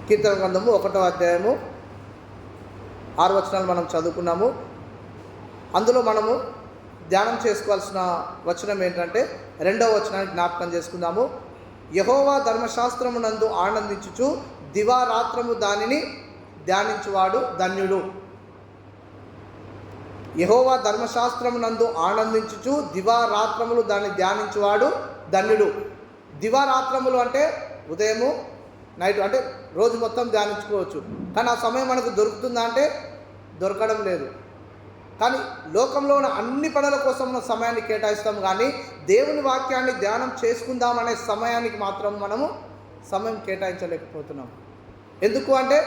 కీర్తన గ్రంథము 1వ అధ్యాయము 6 వచనాలు మనం చదువుకున్నాము. అందులో మనము ధ్యానం చేసుకోవాల్సిన వచనం ఏంటంటే 2వ వచనాన్ని జ్ఞాపకం చేసుకుందాము. యెహోవా ధర్మశాస్త్రమునందు ఆనందించుచు దివారాత్రము దానిని ధ్యానించువాడు ధన్యుడు. యెహోవా ధర్మశాస్త్రమునందు ఆనందించుచు దివారాత్రములు దాన్ని ధ్యానించువాడు ధన్యుడు. దివారాత్రములు అంటే ఉదయము నైట్, అంటే రోజు మొత్తం ధ్యానించుకోవచ్చు. కానీ ఆ సమయం మనకు దొరుకుతుందా అంటే దొరకడం లేదు. కానీ లోకంలో ఉన్న అన్ని పనుల కోసం ఉన్న సమయాన్ని కేటాయిస్తాం, కానీ దేవుని వాక్యాన్ని ధ్యానం చేసుకుందామనే సమయానికి మాత్రం మనము సమయం కేటాయించలేకపోతున్నాం. ఎందుకు అంటే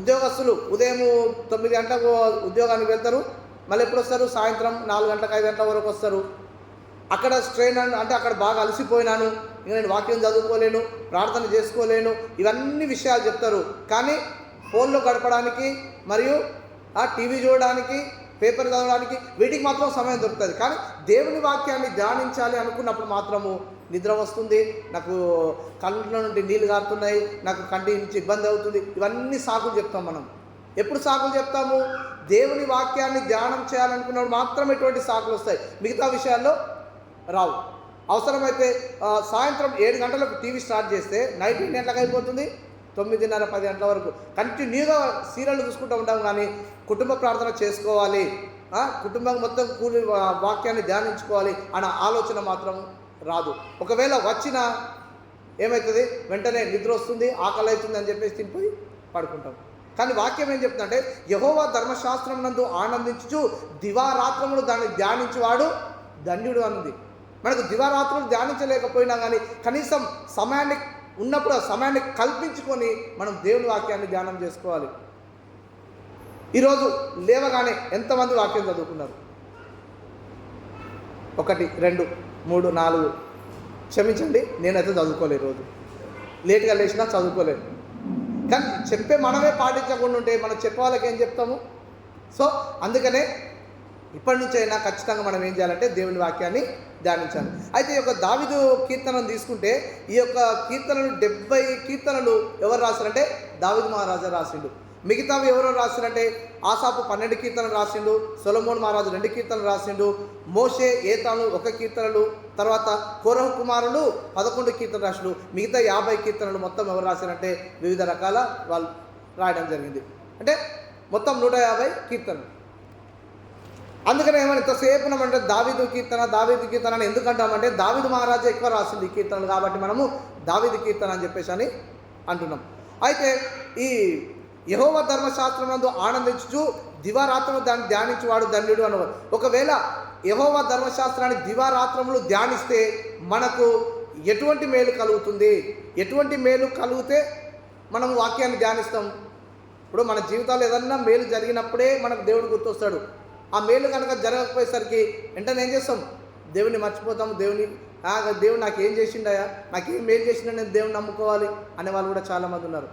ఉద్యోగస్తులు ఉదయం 9 గంటలకు ఉద్యోగానికి వెళ్తారు, మళ్ళీ ఎప్పుడు వస్తారు? సాయంత్రం 4 గంటలకు 5 గంటల వరకు వస్తారు. అక్కడ స్ట్రెయిన్ అంటే అక్కడ బాగా అలసిపోయినాను, ఇంకా నేను వాక్యం చదువుకోలేను, ప్రార్థన చేసుకోలేను, ఇవన్నీ విషయాలు చెప్తారు. కానీ ఫోన్లో గడపడానికి మరియు ఆ టీవీ చూడడానికి, పేపర్ చదవడానికి, వీటికి మాత్రం సమయం దొరుకుతుంది. కానీ దేవుని వాక్యాన్ని ధ్యానించాలి అనుకున్నప్పుడు మాత్రము నిద్ర వస్తుంది, నాకు కళ్ళ నుండి నీళ్ళు గారుతున్నాయి, నాకు కంటి నుంచి ఇబ్బంది అవుతుంది, ఇవన్నీ సాకులు చెప్తాం మనం. ఎప్పుడు సాకులు చెప్తాము? దేవుని వాక్యాన్ని ధ్యానం చేయాలనుకున్నప్పుడు మాత్రం ఎటువంటి సాకులు వస్తాయి, మిగతా విషయాల్లో రావు. అవసరమైతే సాయంత్రం 7 గంటలకు టీవీ స్టార్ట్ చేస్తే నైట్ 8 గంటలకు అయిపోతుంది, 9:30 10 గంటల వరకు కంటిన్యూగా సీరియల్ చూసుకుంటూ ఉంటాం. కానీ కుటుంబ ప్రార్థన చేసుకోవాలి, కుటుంబం మొత్తం కూలి వాక్యాన్ని ధ్యానించుకోవాలి అన్న ఆలోచన మాత్రం రాదు. ఒకవేళ వచ్చినా ఏమవుతుంది? వెంటనే నిద్ర వస్తుంది, ఆకలి అవుతుంది అని చెప్పేసి తినిపోయి పడుకుంటాం. కానీ వాక్యం ఏం చెప్తుందంటే యెహోవా ధర్మశాస్త్రం నందు ఆనందించుచు దివారాత్రములు దాన్ని ధ్యానించువాడు ధన్యుడు అన్నది. మనకు దివారాత్రులు ధ్యానించలేకపోయినా కానీ కనీసం సమయాన్ని ఉన్నప్పుడు ఆ సమయాన్ని కల్పించుకొని మనం దేవుని వాక్యాన్ని ధ్యానం చేసుకోవాలి. ఈరోజు లేవగానే ఎంతమంది వాక్యం చదువుకున్నారు? 1 2 3 4. క్షమించండి, నేనైతే చదువుకోలేదు. రోజు లేట్గా లేచినా చదువుకోలేదు. కానీ చెప్పే మనమే పాటించకుండా ఉంటే మనం చెప్పే వాళ్ళకి ఏం చెప్తాము? సో అందుకనే ఇప్పటి నుంచి అయినా ఖచ్చితంగా మనం ఏం చేయాలంటే దేవుని వాక్యాన్ని ధ్యానించాలి. అయితే ఈ యొక్క దావీదు కీర్తనను తీసుకుంటే ఈ యొక్క కీర్తనలు 70 కీర్తనలు ఎవరు రాశారంటే దావీదు మహారాజా రాసిండు. మిగతావి ఎవరో రాసిండంటే ఆసాపు 12 కీర్తనలు రాసిండు, సొలొమోన్ మహారాజు 2 కీర్తనలు రాసిండు, మోషే ఏతాను 1 కీర్తనలు, తర్వాత కోరహు కుమారులు 11 కీర్తనలు రాసిండు. మిగతా 50 కీర్తనలు మొత్తం ఎవరు రాశారంటే వివిధ రకాల వాళ్ళు రాయడం జరిగింది. అంటే మొత్తం 150 కీర్తనలు. అందుకనే ఏమైనా ఇంతసేపు అంటే దావీదు కీర్తన అని ఎందుకంటామంటే దావీదు మహారాజా ఎక్కువ రాసింది ఈ కీర్తనలు, కాబట్టి మనము దావీదు కీర్తన అని చెప్పేసి అని అంటున్నాం. అయితే ఈ యెహోవా ధర్మశాస్త్రమందు ఆనందించుచు దివారాత్రము దాన్ని ధ్యానించువాడు ధన్యుడు అన్నవారు. ఒకవేళ యెహోవా ధర్మశాస్త్రాన్ని దివారాత్రములు ధ్యానిస్తే మనకు ఎటువంటి మేలు కలుగుతుంది? ఎటువంటి మేలు కలిగితే మనం వాక్యాన్ని ధ్యానిస్తాం? ఇప్పుడు మన జీవితాల్లో ఏదన్నా మేలు జరిగినప్పుడే మనకు దేవుడు గుర్తొస్తాడు. ఆ మేలు కనుక జరగకపోయేసరికి వెంటనే ఏం చేస్తాం? దేవుని మర్చిపోతాము. దేవుడు నాకేం చేసిండయా, నాకేం మేలు చేసిండా, నేను దేవుని నమ్ముకోవాలి అనే వాళ్ళు కూడా చాలామంది ఉన్నారు.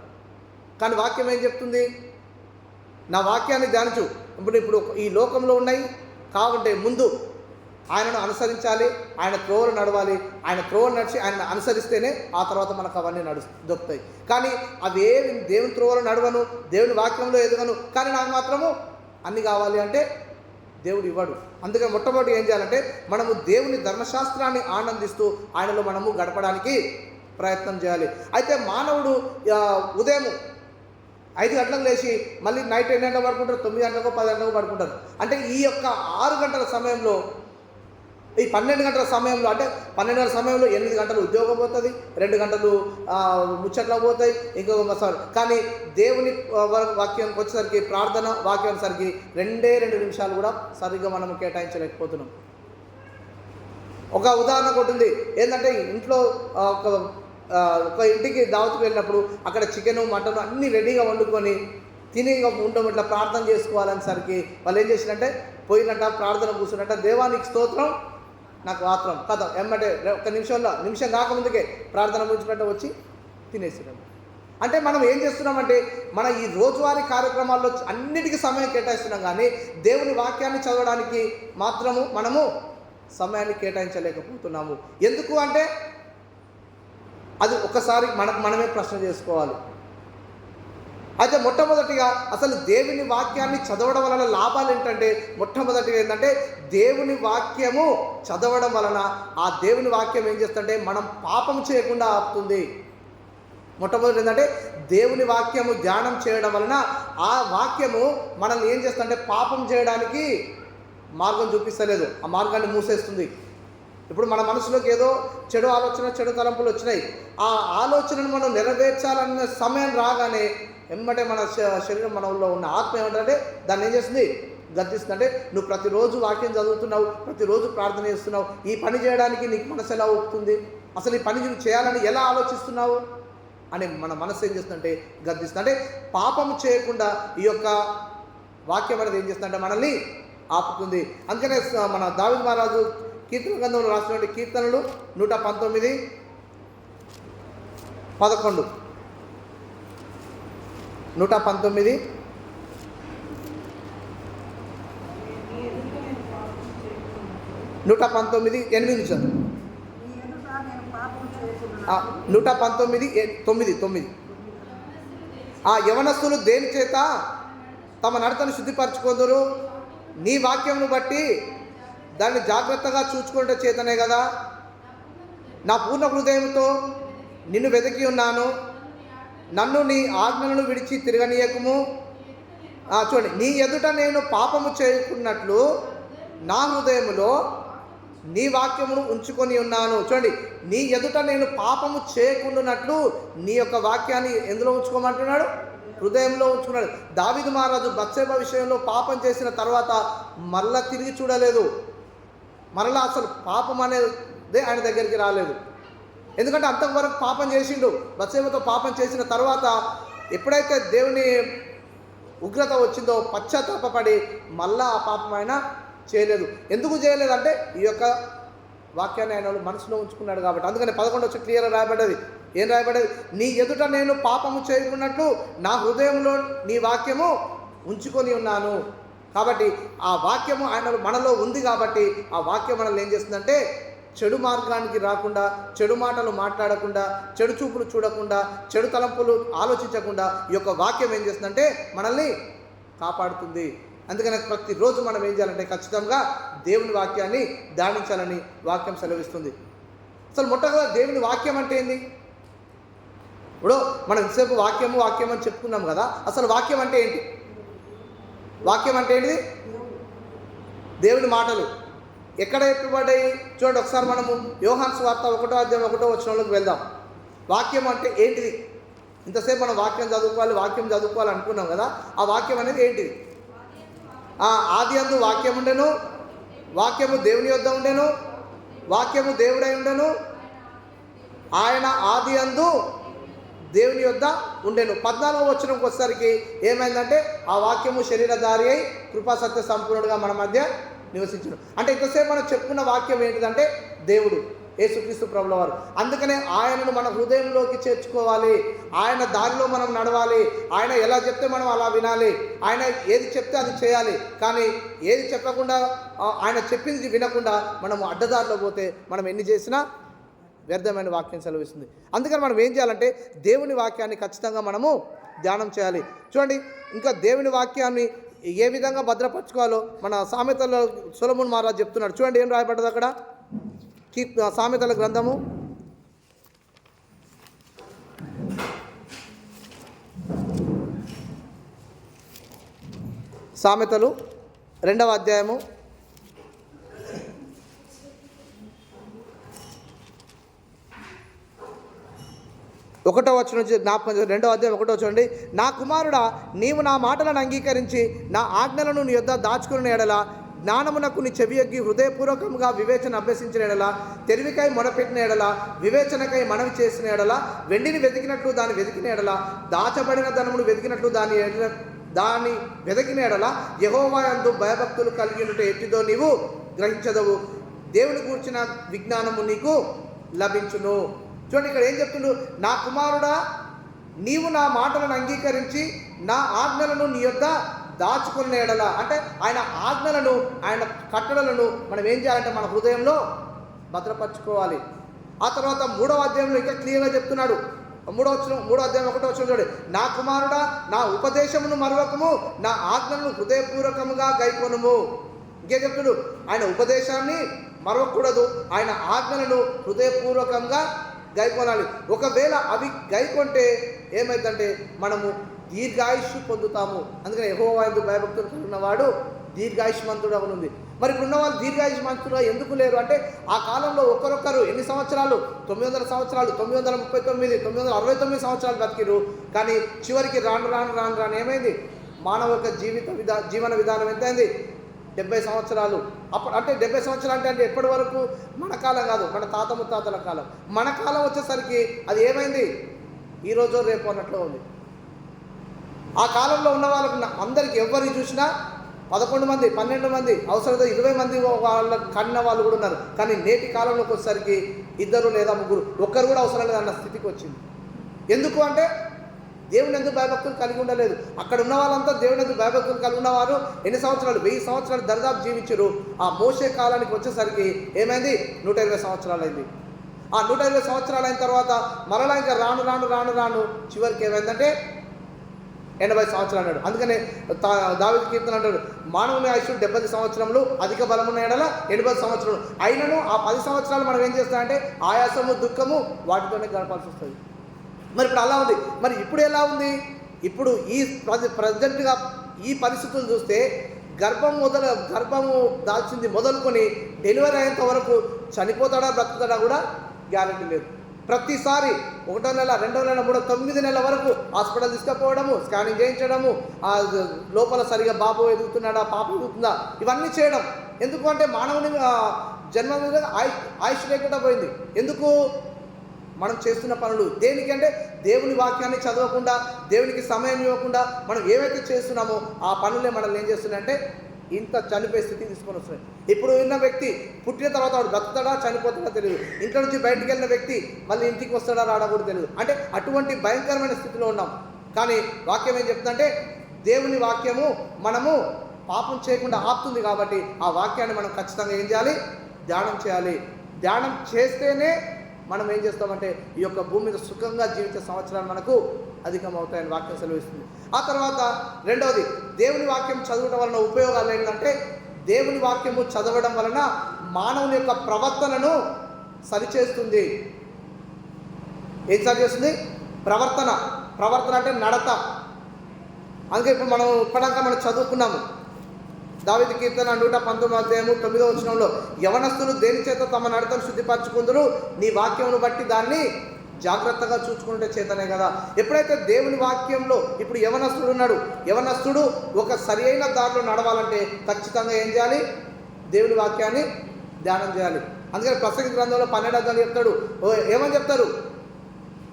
కానీ వాక్యం ఏం చెప్తుంది? నా వాక్యాన్ని ధ్యానించు. ఇప్పుడు ఈ లోకంలో ఉన్నాయి కాబట్టి ముందు ఆయనను అనుసరించాలి, ఆయన త్రోవలు నడవాలి. ఆయన త్రోవలు నడిచి ఆయన అనుసరిస్తేనే ఆ తర్వాత మనకు అవన్నీ దొరుకుతాయి. కానీ అవేమి దేవుని త్రోవలు నడవను, దేవుని వాక్యంలో ఎదగను, కానీ నాకు మాత్రము అన్నీ కావాలి అంటే దేవుడు ఇవ్వడు. అందుకని మొట్టమొదటి ఏం చేయాలంటే మనము దేవుని ధర్మశాస్త్రాన్ని ఆనందిస్తూ ఆయనలో మనము గడపడానికి ప్రయత్నం చేయాలి. అయితే మానవుడు ఉదయం 5 గంటలకు లేచి మళ్ళీ నైట్ 8 గంటలకు పడుకుంటారు, 9 గంటలకు 10 గంటలకు పడుకుంటారు. అంటే ఈ యొక్క 6 గంటల సమయంలో, ఈ 12 గంటల సమయంలో, అంటే 12 గంటల సమయంలో 8 గంటలు ఉద్యోగం పోతుంది, 2 గంటలు ముచ్చట్లకు పోతాయి, ఇంకొక. కానీ దేవుని వాక్యానికి వచ్చేసరికి, ప్రార్థన వాక్యానికి 2 నిమిషాలు కూడా సరిగ్గా మనం కేటాయించలేకపోతున్నాం. ఒక ఉదాహరణ ఒకటి ఉంది. ఏంటంటే ఇంట్లో ఒక ఇంటికి దావత్కి వెళ్ళినప్పుడు అక్కడ చికెను మటన్ అన్నీ రెడీగా వండుకొని తిని ఉండడం, ఇట్లా ప్రార్థన చేసుకోవాలనేసరికి వాళ్ళు ఏం చేసినట్టే పోయినట్ట ప్రార్థన కూర్చున్నట్ట, దేవానికి స్తోత్రం నాకు ఆత్రం కథ ఎమ్మటే నిమిషం కాకముందుకే ప్రార్థన ముగించుకుంటే వచ్చి తినేసినాం. అంటే మనం ఏం చేస్తున్నామంటే మన ఈ రోజువారీ కార్యక్రమాల్లో అన్నిటికీ సమయం కేటాయిస్తున్నాం, కానీ దేవుని వాక్యాన్ని చదవడానికి మాత్రము మనము సమయాన్ని కేటాయించలేకపోతున్నాము. ఎందుకు అంటే అది ఒకసారి మనమే ప్రశ్న చేసుకోవాలి. అయితే మొట్టమొదటిగా అసలు దేవుని వాక్యాన్ని చదవడం వలన లాభాలు ఏంటంటే, మొట్టమొదటిగా ఏంటంటే దేవుని వాక్యము చదవడం వలన ఆ దేవుని వాక్యం ఏం చేస్తుంటే మనం పాపం చేయకుండా ఆపుతుంది. మొట్టమొదటి ఏంటంటే దేవుని వాక్యము ధ్యానం చేయడం వలన ఆ వాక్యము మనల్ని ఏం చేస్తుందంటే పాపం చేయడానికి మార్గం చూపిస్తలేదు, ఆ మార్గాన్ని మూసేస్తుంది. ఇప్పుడు మన మనసులోకి ఏదో చెడు ఆలోచన, చెడు తలంపులు వచ్చినాయి. ఆ ఆలోచనను మనం నెరవేర్చాలన్న సమయం రాగానే వెంబటే మన శరీరం, మనలో ఉన్న ఆత్మ ఏమంటే దాన్ని ఏం చేస్తుంది, గద్దిస్తుంది. అంటే నువ్వు ప్రతిరోజు వాక్యం చదువుతున్నావు, ప్రతిరోజు ప్రార్థన చేస్తున్నావు, ఈ పని చేయడానికి నీకు మనసు ఎలా ఒప్పుతుంది, అసలు ఈ పని నువ్వు చేయాలని ఎలా ఆలోచిస్తున్నావు అని మన మనసు ఏం చేస్తుందంటే గద్దిస్తుంది. అంటే పాపం చేయకుండా ఈ యొక్క వాక్యం అనేది ఏం చేస్తుందంటే మనల్ని ఆపుతుంది. అందుకనే మన దావీదు మహారాజు కీర్తన గ్రంథంలో రాసినటువంటి కీర్తనలు 119:11 119 119:8 చదువు. 119:9 ఆ యవనస్తులు దేని చేత తమ నడతను శుద్ధిపరచుకుందరు, నీ వాక్యమును బట్టి దాన్ని జాగ్రత్తగా చూసుకుంటే చేతనే కదా. నా పూర్ణ హృదయంతో నిన్ను వెతికి ఉన్నాను, నన్ను నీ ఆజ్ఞలను విడిచి తిరగనీయకుము. చూడండి, నీ ఎదుట నేను పాపము చేయకున్నట్లు నా హృదయములో నీ వాక్యమును ఉంచుకొని ఉన్నాను. చూడండి, నీ ఎదుట నేను పాపము చేయకుండానట్లు నీ యొక్క వాక్యాన్ని ఎందులో ఉంచుకోమంటున్నాడు, హృదయంలో ఉంచుకున్నాడు. దావీదు మహారాజు బత్షెబ విషయంలో పాపం చేసిన తర్వాత మళ్ళా తిరిగి చూడలేదు, మరలా అసలు పాపం అనేది ఆయన దగ్గరికి రాలేదు. ఎందుకంటే అంతవరకు పాపం చేసిండు. బత్షెబతో పాపం చేసిన తర్వాత ఎప్పుడైతే దేవుని ఉగ్రత వచ్చిందో పశ్చాత్తాపపడి మళ్ళా ఆ పాపం ఆయన చేయలేదు. ఎందుకు చేయలేదంటే ఈ యొక్క వాక్యాన్ని ఆయన మనసులో ఉంచుకున్నాడు కాబట్టి. అందుకని 11 క్లియర్గా రాయబడ్డది. ఏం రాయబడ్డది, నీ ఎదుట నేను పాపము చేయకున్నట్లు నా హృదయంలో నీ వాక్యము ఉంచుకొని ఉన్నాను. కాబట్టి ఆ వాక్యము ఆయన మనలో ఉంది కాబట్టి ఆ వాక్యం మనల్ని ఏం చేస్తుందంటే చెడు మార్గానికి రాకుండా, చెడు మాటలు మాట్లాడకుండా, చెడు చూపులు చూడకుండా, చెడు తలంపులు ఆలోచించకుండా ఈ యొక్క వాక్యం ఏం చేస్తుందంటే మనల్ని కాపాడుతుంది. అందుకని ప్రతిరోజు మనం ఏం చేయాలంటే ఖచ్చితంగా దేవుని వాక్యాన్ని ధ్యానించాలని వాక్యం సెలవిస్తుంది. అసలు మొట్టమొదటి దేవుని వాక్యం అంటే ఏంది? ఇప్పుడు మనం ఇంతసేపు వాక్యము అని చెప్పుకున్నాం కదా. అసలు వాక్యం అంటే ఏంటి? వాక్యం అంటే ఏంటిది? దేవుని మాటలు. ఎక్కడ చెప్పబడ్డాయి చూడండి ఒకసారి. మనము యోహాను సువార్త 1:1 వెళ్దాం. వాక్యం అంటే ఏంటిది? ఇంతసేపు మనం వాక్యం చదువుకోవాలి అనుకున్నాం కదా. ఆ వాక్యం అనేది ఏంటిది? ఆది యందు వాక్యం ఉండెను, వాక్యము దేవుని యొద్ద ఉండెను, వాక్యము దేవుడై ఉండెను, ఆయన ఆది యందు దేవుని యొద్ద ఉండెను. 14వ వచనంకి వచ్చేసరికి ఏమైందంటే ఆ వాక్యము శరీరధారి అయి కృపా సత్య సంపూర్ణుడుగా మన మధ్య నివసించను. అంటే ఇంతసేపు మనం చెప్పుకున్న వాక్యం ఏంటిదంటే దేవుడు, యేసుక్రీస్తు ప్రభుల వారు. అందుకనే ఆయనను మన హృదయంలోకి చేర్చుకోవాలి, ఆయన దారిలో మనం నడవాలి, ఆయన ఎలా చెప్తే మనం అలా వినాలి, ఆయన ఏది చెప్తే అది చేయాలి. కానీ ఏది చెప్పకుండా ఆయన చెప్పింది వినకుండా మనము అడ్డదారిలో పోతే మనం ఎన్ని చేసినా వ్యర్థమైన వాక్యం సెలవిస్తుంది. అందుకని మనం ఏం చేయాలంటే దేవుని వాక్యాన్ని ఖచ్చితంగా మనము ధ్యానం చేయాలి. చూడండి, ఇంకా దేవుని వాక్యాన్ని ఏ విధంగా భద్రపరచుకోవాలో మన సామెతల్లో సొలొమోను మహారాజు చెప్తున్నాడు. చూడండి ఏం రాయబడ్డది అక్కడ. సామెతల గ్రంథము 2వ అధ్యాయము 1వ వచనం నుంచి 2వ అధ్యాయం 1వ చూడండి. నా కుమారుడా, నీవు నా మాటలను అంగీకరించి నా ఆజ్ఞలను నీ యొద్ద దాచుకుని ఎడల, జ్ఞానమునకు నీ చెవియొగ్గి హృదయపూర్వకంగా వివేచన అభ్యసించిన ఎడల, తెలివికై మొనపెట్టిన ఎడల, వివేచనకై మనవి చేసిన ఎడల, వెండిని వెతికినట్లు దాన్ని వెతికిన ఎడల, దాచబడిన ధనమును వెతికినట్లు దాన్ని వెతికిన ఎడల, యెహోవా యందు భయభక్తులు కలిగి ఉంటే ఎట్టిదో నీవు గ్రహించదవు, దేవుని గూర్చిన విజ్ఞానము నీకు లభించును. చూడండి ఇక్కడ ఏం చెప్తుండు, నా కుమారుడా నీవు నా మాటలను అంగీకరించి నా ఆజ్ఞలను నీ యొద్ద దాచుకున్న ఎడల, అంటే ఆయన ఆజ్ఞలను, ఆయన కట్టడలను మనం ఏం చేయాలంటే మన హృదయంలో భద్రపరచుకోవాలి. ఆ తర్వాత 3వ అధ్యాయంలో ఇంకా క్లియర్గా చెప్తున్నాడు, మూడో అధ్యాయం 1వ వచనం చూడండి. నా కుమారుడా, నా ఉపదేశమును మరువకము, నా ఆజ్ఞలను హృదయపూర్వకముగా గైకొనుము. ఇంకేం చెప్తుడు? ఆయన ఉపదేశాన్ని మరవకూడదు, ఆయన ఆజ్ఞలను హృదయపూర్వకంగా గైకొనాలి. ఒకవేళ అవి గైకొంటే ఏమైందంటే మనము దీర్ఘాయుష్షు పొందుతాము. అందుకని యెహోవా యందు భయభక్తులు కలిగినవాడు దీర్ఘాయుష్మంతుడు అవునుంది. మరి ఇప్పుడు ఉన్న వాళ్ళు దీర్ఘాయుష్మంతుడుగా ఎందుకు లేరు అంటే, ఆ కాలంలో ఒకరొకరు ఎన్ని సంవత్సరాలు? 900 సంవత్సరాలు, 939, 969 సంవత్సరాలు బతికిరు. కానీ చివరికి రాను ఏమైంది? మానవ యొక్క జీవన విధానం ఎంతైంది? 70 సంవత్సరాలు. అప్పుడు అంటే 70 సంవత్సరాలు అంటే ఎప్పటి వరకు? మన కాలం కాదు, మన తాత ముత్తాతల కాలం. మన కాలం వచ్చేసరికి అది ఏమైంది? ఈరోజు రేపు అన్నట్లు ఉంది. ఆ కాలంలో ఉన్న వాళ్ళకు అందరికి ఎవరిని చూసినా 11 మంది, 12 మంది, అవసరమైతే 20 మంది వాళ్ళ కన్న వాళ్ళు కూడా ఉన్నారు. కానీ నేటి కాలంలోకి వచ్చేసరికి 2 లేదా 3, ఒక్కరు కూడా అవసరం లేదన్న స్థితికి వచ్చింది. ఎందుకు అంటే దేవుని ఎందుకు భయభక్తులు కలిగి ఉండలేదు. అక్కడ ఉన్న వాళ్ళంతా దేవుని ఎందుకు భయభక్తులు కలిగి ఉన్నవారు ఎన్ని సంవత్సరాలు? 1000 సంవత్సరాలు దరిదాపు జీవించారు. ఆ మోషే కాలానికి వచ్చేసరికి ఏమైంది? 120 సంవత్సరాలు అయింది. ఆ 120 సంవత్సరాలు అయిన తర్వాత మరలా ఇంకా రాను చివరికి ఏమైందంటే 80 సంవత్సరాలు అన్నాడు. అందుకనే దావీదు కీర్తన అంటాడు, మానవుని ఆయుష్ 70 సంవత్సరములు, అధిక బలమున్న ఎడల 80 సంవత్సరాలు. అయినను ఆ 10 సంవత్సరాలు మనం ఏం చేస్తామంటే ఆయాసము, దుఃఖము వాటితోనే గడపాల్సి వస్తుంది. మరి ఇప్పుడు అలా ఉంది. మరి ఇప్పుడు ఎలా ఉంది? ఇప్పుడు ఈ ప్రజెంట్గా ఈ పరిస్థితులు చూస్తే గర్భము దాల్చింది మొదలుకొని డెలివరీ అయ్యేంత వరకు చనిపోతాడా బ్రతుకుతాడా కూడా గ్యారెంటీ లేదు. ప్రతిసారి 1వ నెల, 2వ నెల, 3వ 9 నెలల వరకు హాస్పిటల్ తీసుకుపోవడము, స్కానింగ్ చేయించడము, ఆ లోపల సరిగా బాబు ఎదుగుతున్నాడా, పాప ఎదుగుతుందా, ఇవన్నీ చేయడం. ఎందుకు అంటే మానవుని జన్మ మీద ఆయుష్ లేకుండా పోయింది. ఎందుకు? మనం చేస్తున్న పనులు. దేనికి అంటే దేవుని వాక్యాన్ని చదవకుండా, దేవునికి సమయం ఇవ్వకుండా మనం ఏవైతే చేస్తున్నామో ఆ పనులే మనల్ని ఏం చేస్తున్నాయంటే ఇంత చనిపోయే స్థితికి తీసుకొని వస్తున్నాయి. ఇప్పుడు ఉన్న వ్యక్తి పుట్టిన తర్వాత వాడు బ్రతుకుతాడా చనిపోతాడా తెలియదు. ఇంట్లో నుంచి బయటికి వెళ్ళిన వ్యక్తి మళ్ళీ ఇంటికి వస్తాడా రాడా కూడా తెలియదు. అంటే అటువంటి భయంకరమైన స్థితిలో ఉన్నాం. కానీ వాక్యం ఏం చెప్తుందంటే దేవుని వాక్యము మనము పాపం చేయకుండా ఆపుతుంది. కాబట్టి ఆ వాక్యాన్ని మనం ఖచ్చితంగా ఏం చేయాలి? ధ్యానం చేయాలి. ధ్యానం చేస్తేనే మనం ఏం చేస్తామంటే ఈ యొక్క భూమి మీద సుఖంగా జీవించే సంవత్సరాలు మనకు అధికమవుతాయని వాక్యం సెలవిస్తుంది. ఆ తర్వాత రెండవది, దేవుని వాక్యం చదవడం వలన ఉపయోగాలు ఏంటంటే, దేవుని వాక్యము చదవడం వలన మానవుని యొక్క ప్రవర్తనను సరిచేస్తుంది. ఏం సరిచేస్తుంది? ప్రవర్తన అంటే నడత. అందుకే ఇప్పుడు ఇప్పటిదాకా మనం చదువుకున్నాము దావీదు కీర్తన 119వ అధ్యాయము 9వ వచనంలో, యవనస్తులు దేని చేత తమ నడతను శుద్ధిపరచుకుందరు, నీ వాక్యమును బట్టి దాన్ని జాగ్రత్తగా చూసుకుంటే చేతనే కదా. ఎప్పుడైతే దేవుని వాక్యంలో ఇప్పుడు యవనస్తుడు ఉన్నాడు, యవనస్తుడు ఒక సరి అయిన దారిలో నడవాలంటే ఖచ్చితంగా ఏం చేయాలి? దేవుని వాక్యాన్ని ధ్యానం చేయాలి. అందుకని ప్రసంగి గ్రంథంలో 12వ అధ్యాయం చెప్తాడు, ఏమని చెప్తారు?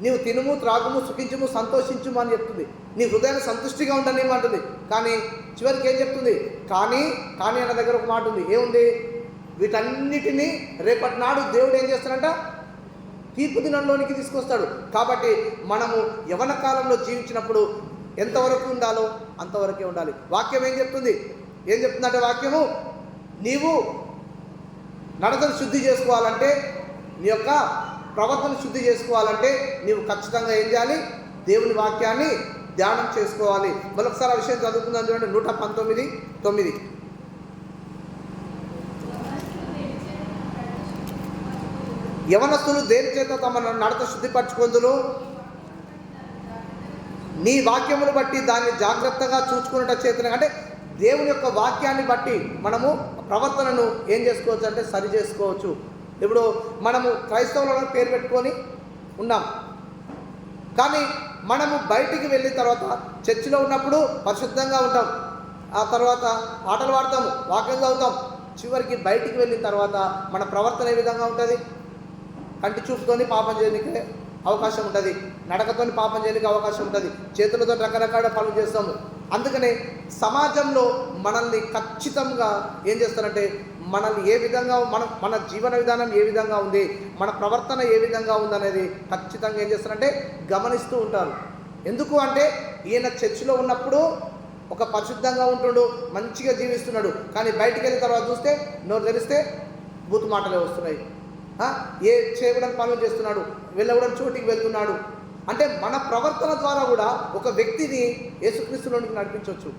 నీవు తినుము, త్రాగుము, సుఖించుము, సంతోషించుము అని చెప్తుంది. నీ హృదయాన్ని సంతుష్టిగా ఉండనివ్వమంటుంది. కానీ చివరికి ఏం చెప్తుంది? కానీ అన్న దగ్గర ఒక మాట ఉంది. ఏముంది? వీటన్నిటినీ రేపటి నాడు దేవుడు ఏం చేస్తాడంట? తీర్పు దినంలోనికి తీసుకొస్తాడు. కాబట్టి మనము యవన కాలంలో జీవించినప్పుడు ఎంతవరకు ఉండాలో అంతవరకే ఉండాలి. వాక్యం ఏం చెప్తుందంటే వాక్యము, నీవు నడతను శుద్ధి చేసుకోవాలంటే, నీ యొక్క ప్రవర్తన శుద్ధి చేసుకోవాలంటే నీవు ఖచ్చితంగా ఏం చేయాలి? దేవుని వాక్యాన్ని ధ్యానం చేసుకోవాలి. మరొకసారి ఆ విషయం చదువుకుందాం చూడండి. 119:9. యవనస్తులు దేని చేత తమ నడత శుద్ధిపరచుకొందురు, నీ వాక్యమును బట్టి దాన్ని జాగ్రత్తగా చూసుకునేట చేతనే. అంటే దేవుని యొక్క వాక్యాన్ని బట్టి మనము ప్రవర్తనను ఏం చేసుకోవచ్చు అంటే సరి చేసుకోవచ్చు. ఇప్పుడు మనము క్రైస్తవులను పేరు పెట్టుకొని ఉన్నాం, కానీ మనము బయటికి వెళ్ళిన తర్వాత చర్చిలో ఉన్నప్పుడు పరిశుద్ధంగా ఉంటాం, ఆ తర్వాత పాటలు పాడతాము, వాక్యం చదువుతాం. చివరికి బయటికి వెళ్ళిన తర్వాత మన ప్రవర్తన ఏ విధంగా ఉంటుంది? కంటి చూపుతోని పాపం చేయడానికి అవకాశం ఉంటుంది, నడకతోని పాపం చేయడానికి అవకాశం ఉంటుంది, చేతులతో రకరకాల పనులు చేస్తాము. అందుకనే సమాజంలో మనల్ని ఖచ్చితంగా ఏం చేస్తారంటే మనల్ని ఏ విధంగా మన జీవన విధానం ఏ విధంగా ఉంది, మన ప్రవర్తన ఏ విధంగా ఉందనేది ఖచ్చితంగా ఏం చేస్తారంటే గమనిస్తూ ఉంటారు. ఎందుకు అంటే ఈయన చర్చిలో ఉన్నప్పుడు ఒక పరిశుద్ధంగా ఉంటున్నాడు, మంచిగా జీవిస్తున్నాడు, కానీ బయటికి వెళ్ళిన తర్వాత చూస్తే నోరు తెరిస్తే బూతు మాటలే వస్తున్నాయి. ఏ చేయకూడని పనులు చేస్తున్నాడు, వెళ్ళకూడని చోటికి వెళ్తున్నాడు. అంటే మన ప్రవర్తన ద్వారా కూడా ఒక వ్యక్తిని యేసుక్రీస్తులోనికి నడిపించవచ్చు.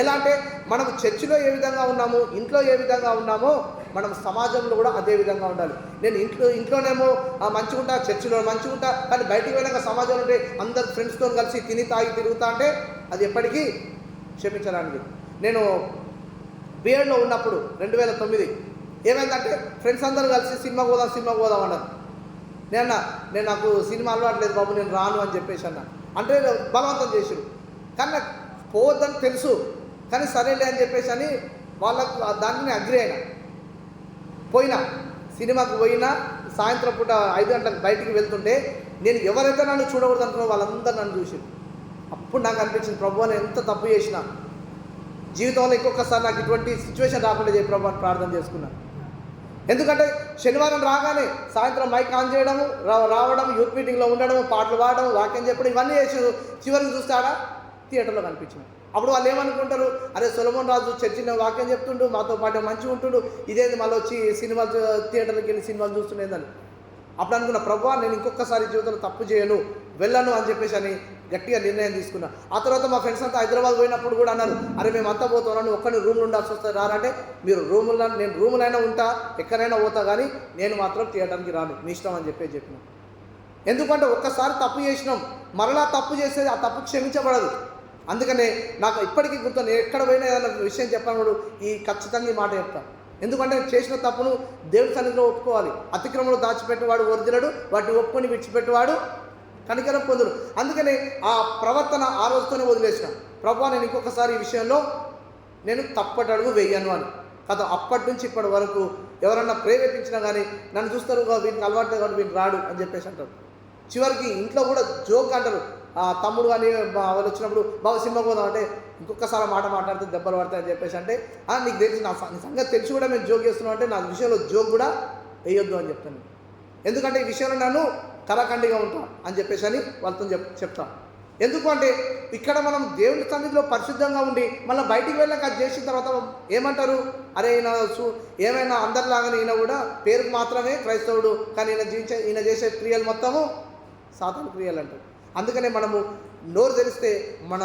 ఎలా అంటే మనం చర్చిలో ఏ విధంగా ఉన్నామో, ఇంట్లో ఏ విధంగా ఉన్నామో, మనం సమాజంలో కూడా అదే విధంగా ఉండాలి. నేను ఇంట్లోనేమో మంచిగా ఉంటా, చర్చిలో మంచిగా ఉంటా, కానీ బయటికి వెళ్ళాక సమాజంలో ఉంటే అందరు ఫ్రెండ్స్తో కలిసి తిని తాగి తిరుగుతా అంటే అది ఎప్పటికీ క్షమించడానికి. నేను బిఎడ్లో ఉన్నప్పుడు 2009 ఏమైందంటే ఫ్రెండ్స్ అందరూ కలిసి సినిమా పోదాం అన్నారు. నేను నాకు సినిమా అలవాట్లేదు బాబు, నేను రాను అని చెప్పేసి అన్నా. అంటే బలవంతం చేసారు, కానీ నాకు పోవద్దని తెలుసు, కానీ సరేలే అని చెప్పేసి అని వాళ్ళకు దాన్ని అగ్రి అయినా. సినిమాకు పోయినా సాయంత్రం పూట 5 గంటలకు బయటికి వెళ్తుంటే నేను ఎవరైతే నన్ను చూడకూడదు అనుకున్నారో వాళ్ళందరూ నన్ను చూసి, అప్పుడు నాకు అనిపించింది, ప్రభు నేను ఎంత తప్పు చేసినా జీవితంలో ఇంకొకసారి నాకు ఇటువంటి సిచ్యువేషన్ రాకుండా చేయి ప్రభు అని ప్రార్థన చేసుకున్నాను. ఎందుకంటే శనివారం రాగానే సాయంత్రం మైక్ ఆన్ చేయడము, రావడం, యూత్ మీటింగ్లో ఉండడము, పాటలు పాడడం, వాక్యం చెప్పడం, ఇవన్నీ చేసి చివరికి చూస్తాడా థియేటర్లో కనిపించింది. అప్పుడు వాళ్ళు ఏమనుకుంటారు, అరే సొలొమోన్ రాజు చర్చిలో వాక్యం చెప్తుండు, మాతో పాటు మంచిగా ఉంటుండు, ఇదేంది మళ్ళీ వచ్చి సినిమా థియేటర్కి వెళ్ళి సినిమాలు చూస్తుండేదని. అప్పుడు అనుకున్న, ప్రభువా నేను ఇంకొకసారి జీవితంలో తప్పు చేయను, వెళ్ళను అని చెప్పేసి అని గట్టిగా నిర్ణయం తీసుకున్నా. ఆ తర్వాత మా ఫ్రెండ్స్ అంతా హైదరాబాద్ పోయినప్పుడు కూడా అన్నారు, అరే మేము అంతా పోతున్నాను, ఒక్కరిని రూమ్లో ఉండాల్సి వస్తుంది రారంటే, మీరు నేను రూములైనా ఉంటా, ఎక్కడైనా పోతా, కానీ నేను మాత్రం థియేటర్కి రాను, మీ ఇష్టం అని చెప్పిన. ఎందుకంటే ఒక్కసారి తప్పు చేసినాం, మరలా తప్పు చేసేది ఆ తప్పు క్షమించబడదు. అందుకనే నాకు ఇప్పటికీ గుర్తు, నేను ఎక్కడ పోయినా ఏదైనా విషయం చెప్పినప్పుడు ఖచ్చితంగా ఈ మాట చెప్తాను. ఎందుకంటే చేసిన తప్పును దేవుడి సన్నిధిలో ఒప్పుకోవాలి. అతిక్రమణలు దాచిపెట్టేవాడు వర్ధిలడు, వాటిని ఒప్పుకొని విడిచిపెట్టేవాడు కనికరం పొందుడు. అందుకనే ఆ ప్రవర్తన ఆ రోజుతోనే వదిలేసిన, ప్రభువా నేను ఇంకొకసారి ఈ విషయంలో నేను తప్పటడుగు వేయను అని. కదా అప్పటి నుంచి ఇప్పటి వరకు ఎవరన్నా ప్రేరేపించినా కానీ నన్ను చూస్తారు, వీటికి అలవాటు కాబట్టి వీటికి రాడు అని చెప్పేసి అంటారు. చివరికి ఇంట్లో కూడా జోక్ అంటారు, తమ్ముడు కానీ వాళ్ళు వచ్చినప్పుడు బాగా సినిమా పోదాం అంటే, ఇంకొకసారి మాట మాట్లాడితే దెబ్బలు పడతాయని చెప్పేసి అంటే, నీకు తెలిసి నా సంగతి తెలిసి కూడా మేము జోక్ చేస్తున్నాం అంటే నా విషయంలో జోక్ కూడా వేయొద్దు అని చెప్తాను. ఎందుకంటే ఈ విషయంలో నన్ను కరాఖండిగా ఉంటా అని చెప్పేసి అని వాళ్ళతో చెప్తాను. ఎందుకు అంటే ఇక్కడ మనం దేవుని సన్నిధిలో పరిశుద్ధంగా ఉండి మళ్ళీ బయటికి వెళ్ళాక అది చేసిన తర్వాత ఏమంటారు, అరే ఏమైనా అందరిలాగానే ఈయన కూడా పేరుకు మాత్రమే క్రైస్తవుడు, కానీ ఈయన చేసే క్రియలు మొత్తము సాతాను క్రియలు అంటారు. అందుకనే మనము నోరు తెరిస్తే మన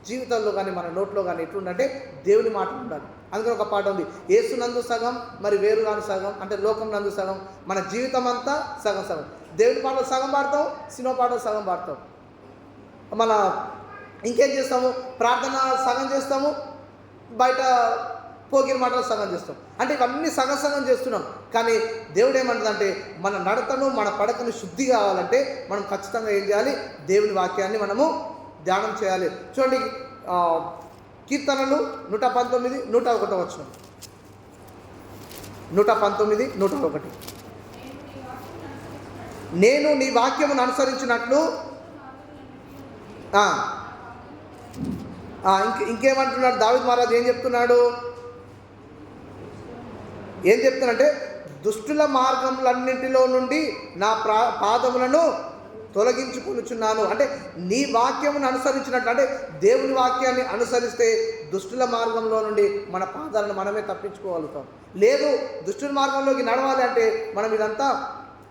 జీవితంలో కానీ మన నోట్లో కానీ ఎట్లుందంటే దేవుని మాట ఉండాలి. అందుకని ఒక పాట ఉంది, యేసు నందు సగం మరి వేరు కాని సగం, అంటే లోకం నందు సగం, మన జీవితం అంతా సగం సగం. దేవుని పాటలు సగం పాడతాం, సినిమా పాటలు సగం పాడతాం. మన ఇంకేం చేస్తాము, ప్రార్థన సగం చేస్తాము, బయట పోగిరి మాటలు సగం చేస్తాం. అంటే ఇవన్నీ సగం చేస్తున్నాం. కానీ దేవుడు ఏమంటుందంటే మన నడతను మన పడకను శుద్ధి కావాలంటే మనం ఖచ్చితంగా ఏం చేయాలి, దేవుని వాక్యాన్ని మనము ధ్యానం చేయాలి. చూడండి, కీర్తనలు 119, 101 వచనం. 119, 101. నేను నీ వాక్యమును అనుసరించినట్లు. ఇంకేమంటున్నాడు దావీదు మహారాజు, ఏం చెప్తున్నాడంటే దుష్టుల మార్గములన్నింటిలో నుండి నా పాదములను తొలగించుకొనుచున్నాను. అంటే నీ వాక్యమును అనుసరించినట్లు, అంటే దేవుని వాక్యాన్ని అనుసరిస్తే దుష్టుల మార్గంలో నుండి మన పాదాలను మనమే తప్పించుకోగలుగుతాం. లేదు దుష్టుల మార్గంలోకి నడవాలి అంటే మనం ఇదంతా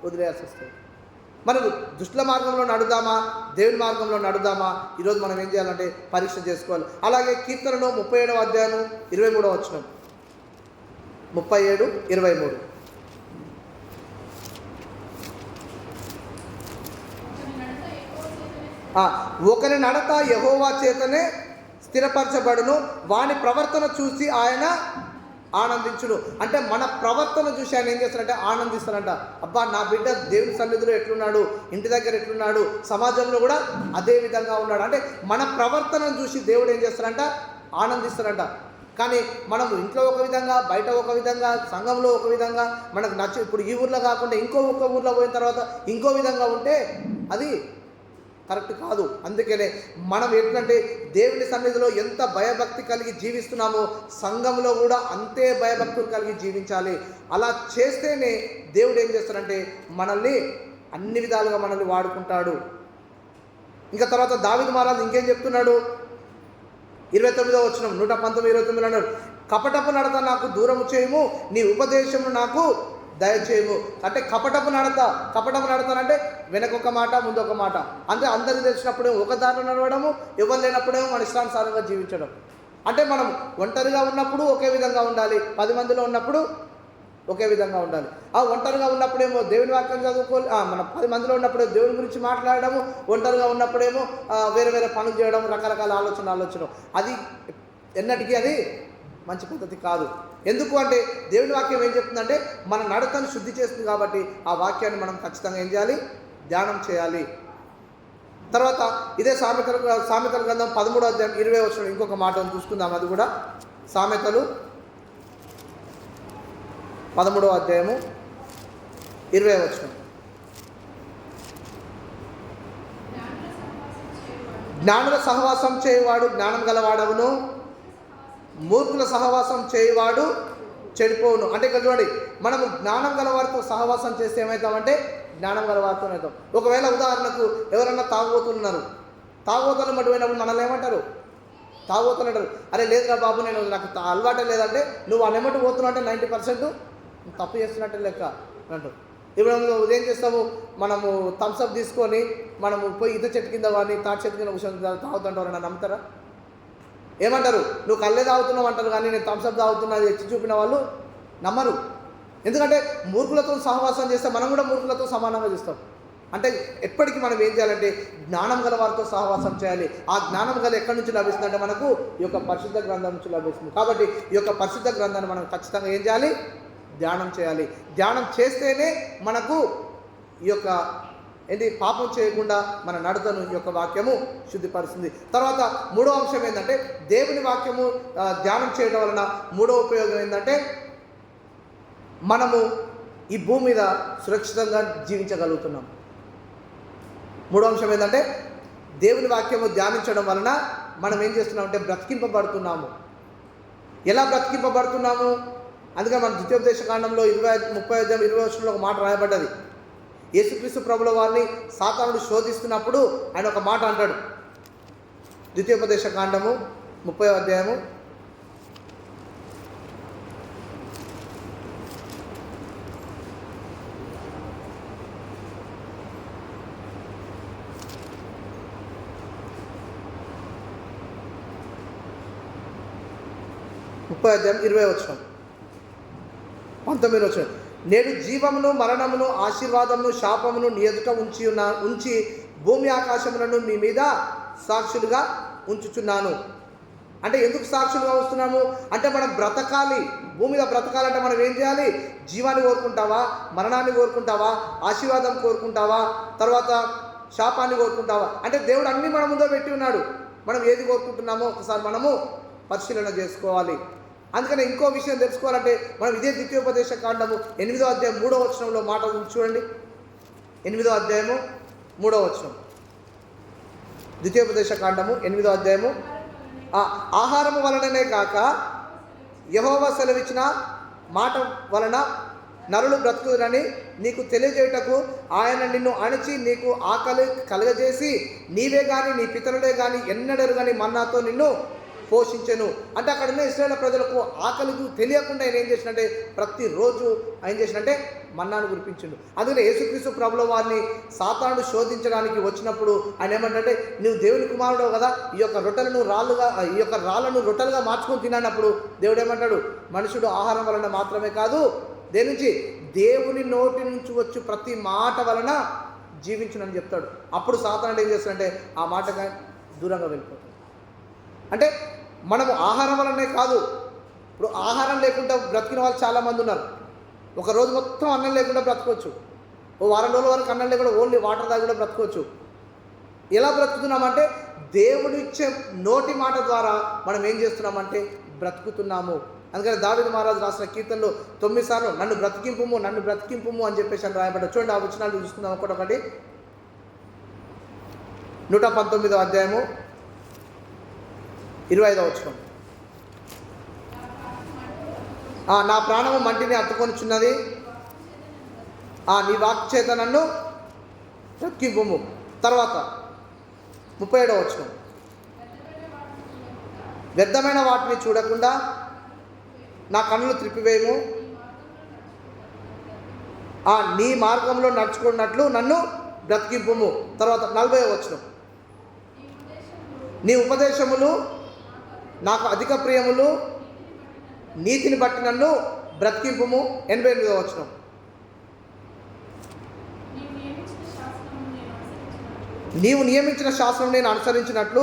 వదిలేయాల్సి వస్తుంది. మనం దుష్టుల మార్గంలో నడుదామా, దేవుని మార్గంలో నడుదామా, ఈరోజు మనం ఏం చేయాలంటే పరీక్ష చేసుకోవాలి. అలాగే కీర్తనలో 37వ అధ్యాయం 23వ వచనం, 37, 23. ఒకరి నడత యెహోవా చేతనే స్థిరపరచబడును, వాని ప్రవర్తన చూసి ఆయన ఆనందించును. అంటే మన ప్రవర్తన చూసి ఆయన ఏం చేస్తారంటే ఆనందిస్తారంట. అబ్బా నా బిడ్డ దేవుని సన్నిధిలో ఎట్లున్నాడు, ఇంటి దగ్గర ఎట్లున్నాడు, సమాజంలో కూడా అదే విధంగా ఉన్నాడు. అంటే మన ప్రవర్తనను చూసి దేవుడు ఏం చేస్తారంట, ఆనందిస్తారంట. కానీ మనం ఇంట్లో ఒక విధంగా, బయట ఒక విధంగా, సంఘంలో ఒక విధంగా, మనకు ఇప్పుడు ఈ ఊర్లో కాకుండా ఇంకో ఊర్లో పోయిన తర్వాత ఇంకో విధంగా ఉంటే అది కరెక్ట్ కాదు. అందుకనే మనం ఏంటంటే దేవుని సన్నిధిలో ఎంత భయభక్తి కలిగి జీవిస్తున్నామో సంఘంలో కూడా అంతే భయభక్తులు కలిగి జీవించాలి. అలా చేస్తేనే దేవుడు ఏం చేస్తాడంటే మనల్ని అన్ని విధాలుగా మనల్ని వాడుకుంటాడు. ఇంకా తర్వాత దావీదు మహారాజు ఇంకేం చెప్తున్నాడు, 29వ వచనం, 119, 29 అన్నాడు, కపటపు నడత నాకు దూరము చేయము, నీ ఉపదేశము నాకు దయచేయము. అంటే కపటపు నడత అంటే వెనకొక మాట ముందొక మాట, అంటే అందరికి తెలిసినప్పుడేమో ఒక దారిలో నడవడము, ఎవరు లేనప్పుడేమో మన ఇష్టానుసారంగా జీవించడం. అంటే మనం ఒంటరిగా ఉన్నప్పుడు ఒకే విధంగా ఉండాలి, 10 మందిలో ఉన్నప్పుడు ఒకే విధంగా ఉండాలి. ఆ ఒంటరిగా ఉన్నప్పుడేమో దేవుని వాక్యం చదువుకోవాలి, మన 10 మందిలో ఉన్నప్పుడే దేవుని గురించి మాట్లాడడము, ఒంటరిగా ఉన్నప్పుడేమో వేరే వేరే పనులు చేయడం, రకరకాల ఆలోచన. అది ఎన్నటికీ అది మంచి పద్ధతి కాదు. ఎందుకు అంటే దేవుని వాక్యం ఏం చెప్తుందంటే మన నడతను శుద్ధి చేస్తుంది. కాబట్టి ఆ వాక్యాన్ని మనం ఖచ్చితంగా ఏం చేయాలి, ధ్యానం చేయాలి. తర్వాత ఇదే సామెతల గ్రంథం 13వ అధ్యాయం 20వ వచనం ఇంకొక మాటను చూసుకుందాం. అది కూడా సామెతలు 13వ అధ్యాయము 20వ వచనం. జ్ఞానుల సహవాసం చేయువాడు జ్ఞానం గలవాడవును, మూర్ఖుల సహవాసం చేయువాడు చెడిపోవును. అంటే ఇక్కడ చూడండి, మనము జ్ఞానం గలవారితో సహవాసం చేస్తే ఏమవుతామంటే జ్ఞానం గలవారితో అవుతాం. ఒకవేళ ఉదాహరణకు ఎవరన్నా తాగుబోతున్నారు, తాగుబోతులు మటుపోయినప్పుడు మనల్ని ఏమంటారు, తాగుబోతులు అంటారు. అరే లేదురా బాబు, నేను నాకు అలవాటే లేదంటే నువ్వు అనెమ్మటి పోతున్నావు అంటే 90% తప్పు చేస్తున్నట్టే లెక్క అంటారు. ఇప్పుడు ఉదయం చేస్తాము, మనము థమ్స్అప్ తీసుకొని మనము పోయి ఈత చెట్టు కింద కానీ తాటి చెట్టు కింద కూర్చొని తాగుతుంటారు. నన్ను నమ్ముతారా? ఏమంటారు, నువ్వు కళ్ళే తాగుతున్నావు అంటారు, కానీ నేను థమ్స్అప్ తాగుతున్నా ఎత్తి చూపిన వాళ్ళు నమ్మరు. ఎందుకంటే మూర్ఖులతో సహవాసం చేస్తే మనం కూడా మూర్ఖులతో సమానంగా చేస్తాం. అంటే ఎప్పటికీ మనం ఏం చేయాలంటే జ్ఞానం గల వారితో సహవాసం చేయాలి. ఆ జ్ఞానం గల ఎక్కడి నుంచి లభిస్తుందంటే మనకు ఈ యొక్క పరిశుద్ధ గ్రంథం నుంచి లభిస్తుంది. కాబట్టి ఈ యొక్క పరిశుద్ధ గ్రంథాన్ని మనం ఖచ్చితంగా ఏం చేయాలి, ధ్యానం చేయాలి. ధ్యానం చేస్తేనే మనకు ఈ యొక్క పాపం చేయకుండా మన నడతను ఈ యొక్క వాక్యము శుద్ధిపరుస్తుంది. తర్వాత మూడో అంశం ఏంటంటే దేవుని వాక్యము ధ్యానం చేయడం వలన మూడో ఉపయోగం ఏంటంటే మనము ఈ భూమి మీద సురక్షితంగా జీవించగలుగుతున్నాం. మూడో అంశం ఏంటంటే దేవుని వాక్యము ధ్యానించడం వలన మనం ఏం చేస్తున్నామంటే బ్రతికింపబడుతున్నాము. ఎలా బ్రతికింపబడుతున్నాము? అందుకే మన ద్వితీయోపదేశ కాండంలో 30:20 ఒక మాట రాయబడ్డది. యేసుక్రీస్తు ప్రభుల వారిని సాతానుడు శోధిస్తున్నప్పుడు ఆయన ఒక మాట అంటాడు. ద్వితీయోపదేశ కాండము 30వ అధ్యాయము 20వ వచనం 19వ వచనం. నేడు జీవమును మరణమును ఆశీర్వాదమును శాపమును నీ ఎదుట ఉంచి భూమి ఆకాశములను మీ మీద సాక్షులుగా ఉంచుచున్నాను. అంటే ఎందుకు సాక్షులుగా వస్తున్నాము అంటే మనం బ్రతకాలి. భూమి మీద బ్రతకాలంటే మనం ఏం చేయాలి? జీవాన్ని కోరుకుంటావా, మరణాన్ని కోరుకుంటావా, ఆశీర్వాదం కోరుకుంటావా, తర్వాత శాపాన్ని కోరుకుంటావా? అంటే దేవుడు అన్నీ మన ముందో పెట్టి ఉన్నాడు. మనం ఏది కోరుకుంటున్నామో ఒకసారి మనము పరిశీలన చేసుకోవాలి. అందుకని ఇంకో విషయం తెలుసుకోవాలంటే మనం ఇదే ద్వితీయోపదేశ కాండము 8వ అధ్యాయం 3వ వచనంలో మాట చూడండి. 8వ అధ్యాయము 3వ వచనం. ద్వితీయోపదేశ కాండము 8వ అధ్యాయము. ఆహారము వలననే కాక యెహోవా సెలవిచ్చిన మాట వలన నరులు బ్రతుకుదురని నీకు తెలియజేయుటకు ఆయన నిన్ను అణిచి నీకు ఆకలి కలగజేసి నీవే కానీ నీ పితరులే కానీ ఎన్నడరు కానీ మన్నాతో నిన్ను పోషించెను. అంటే అక్కడ ఉన్న ఇశ్రాయేలు ప్రజలకు ఆకలికి తెలియకుండా ఆయన ఏం చేసినట్టే ప్రతిరోజు ఏం చేసినట్టే మన్నాను కురిపించిండు. అందుకని యేసుక్రీస్తు ప్రభుల వారిని సాతానుడు శోధించడానికి వచ్చినప్పుడు ఆయన ఏమంటే నువ్వు దేవుని కుమారుడు కదా, ఈ యొక్క రాళ్ళను రొట్టెలుగా మార్చుకొని తినప్పుడు దేవుడు ఏమంటాడు, మనుషుడు ఆహారం వలన మాత్రమే కాదు దేని నుంచి దేవుని నోటి నుంచి వచ్చి ప్రతి మాట వలన జీవించునని చెప్తాడు. అప్పుడు సాతానుడు ఏం చేస్తాడంటే ఆ మాటగా దూరంగా వెళ్ళిపోతాడు. అంటే మనము ఆహారం వలనే కాదు, ఇప్పుడు ఆహారం లేకుండా బ్రతికిన వాళ్ళు చాలామంది ఉన్నారు. ఒక రోజు మొత్తం అన్నం లేకుండా బ్రతకవచ్చు, ఓ వారం రోజుల వరకు అన్నం లేకుండా ఓన్లీ వాటర్ తాగి కూడా బ్రతకవచ్చు. ఎలా బ్రతుకుతున్నామంటే దేవుడిచ్చే నోటి మాట ద్వారా మనం ఏం చేస్తున్నామంటే బ్రతుకుతున్నాము. అందుకని దావీదు మహారాజు రాసిన కీర్తనలో 9 సార్లు నన్ను బ్రతికింపుము అని చెప్పేసి అని రాయబడ్డాడు. చూడండి ఆ వచనాలు చూసుకుందాం ఒకటి. 119వ అధ్యాయము 25వ వచనం. నా ప్రాణము మంటిని అత్తుకొనిచున్నది, నీ వాక్ చేత నన్ను బ్రతికింపుము. తర్వాత 37వ వచనం. వ్యర్థమైన వాటిని చూడకుండా నా కన్నులు త్రిప్పివేయము, నీ మార్గంలో నడుచుకున్నట్లు నన్ను బ్రతికింపుము. తర్వాత 40వ వచనం, నీ ఉపదేశములు నాకు అధిక ప్రియములు, నీతిని బట్టి నన్ను బ్రతికింపుము. 88వ వచనం, నీవు నియమించిన శాస్త్రం నేను అనుసరించినట్లు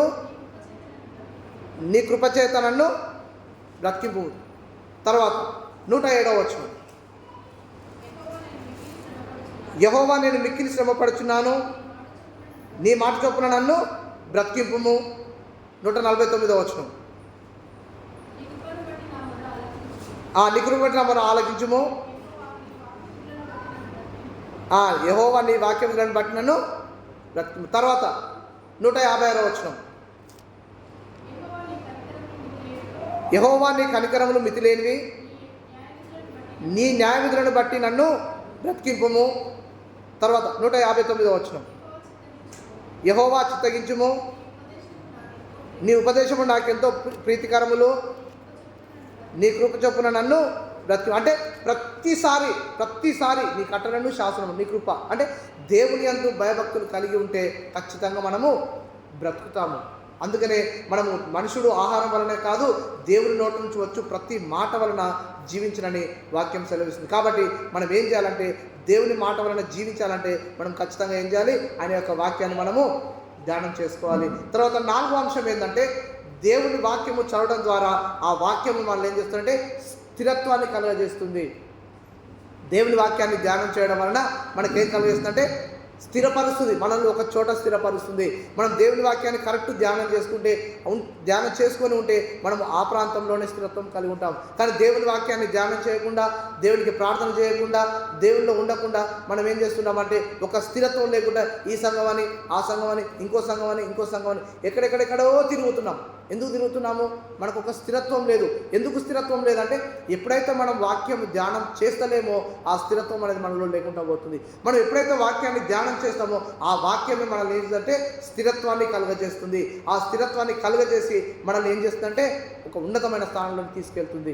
నీ కృపచేత నన్ను బ్రతికింపు. తర్వాత 107వ వచనం, యెహోవా నేను మిక్కిలి శ్రమపడుచున్నాను, నీ మాట చొప్పున నన్ను బ్రతికింపుము. 149వ వచనం, నీ కృపను బట్టి నా మొర ఆలకించుము. యెహోవా నీ వాక్యములను బట్టి నన్ను బ్రతికింపు. తర్వాత 156వ వచనం, యెహోవా నీ కనికరములు మితిలేనివి, నీ న్యాయవిధులను బట్టి నన్ను బ్రతికింపుము. తర్వాత 159వ వచనం, యెహోవా చిత్తగించుము, నీ ఉపదేశము నాకెంతో ప్రీతికరములు, నీ కృప చొప్పున నన్ను బ్రతికి. అంటే ప్రతిసారి నీ కట్టడను శాసనము నీ కృప అంటే దేవుని యందు భయభక్తులు కలిగి ఉంటే ఖచ్చితంగా మనము బ్రతుకుతాము. అందుకనే మనము మనుషుడు ఆహారం వలనే కాదు, దేవుని నోటి నుంచి వచ్చు ప్రతి మాట వలన జీవించనని వాక్యం సెలవిస్తుంది. కాబట్టి మనం ఏం చేయాలంటే, దేవుని మాట వలన జీవించాలంటే మనం ఖచ్చితంగా ఏం చేయాలి? ఆయన యొక్క వాక్యాన్ని మనము ధ్యానం చేసుకోవాలి. తర్వాత 4వ అంశం ఏంటంటే, దేవుని వాక్యము చదవడం ద్వారా ఆ వాక్యము మనల్ని ఏం చేస్తుందంటే స్థిరత్వాన్ని కలుగజేస్తుంది. దేవుని వాక్యాన్ని ధ్యానం చేయడం వలన మనకేం కలుగజేస్తుందంటే స్థిరపరుస్తుంది, మనల్ని ఒక చోట స్థిరపరుస్తుంది. మనం దేవుని వాక్యాన్ని కరెక్ట్ ధ్యానం చేసుకొని ఉంటే మనం ఆ ప్రాంతంలోనే స్థిరత్వం కలిగి ఉంటాం. కానీ దేవుని వాక్యాన్ని ధ్యానం చేయకుండా, దేవునికి ప్రార్థన చేయకుండా, దేవునిలో ఉండకుండా మనం ఏం చేస్తున్నామంటే ఒక స్థిరత్వం లేకుండా ఈ సంఘం అని, ఆ సంఘం అని, ఇంకో సంఘం అని, ఇంకో సంఘం అని ఎక్కడెక్కడెక్కడో తిరుగుతున్నాం. ఎందుకు తిరుగుతున్నాము? మనకు ఒక స్థిరత్వం లేదు. ఎందుకు స్థిరత్వం లేదంటే ఎప్పుడైతే మనం వాక్యం ధ్యానం చేస్తలేమో ఆ స్థిరత్వం అనేది మనలో లేకుండా పోతుంది. మనం ఎప్పుడైతే వాక్యాన్ని ధ్యానం చేస్తామో ఆ వాక్యమే మనల్ని ఏం చేస్తుందంటే స్థిరత్వాన్ని కలుగజేస్తుంది. ఆ స్థిరత్వాన్ని కలుగజేసి మనల్ని ఏం చేస్తుందంటే ఒక ఉన్నతమైన స్థానంలోకి తీసుకెళ్తుంది.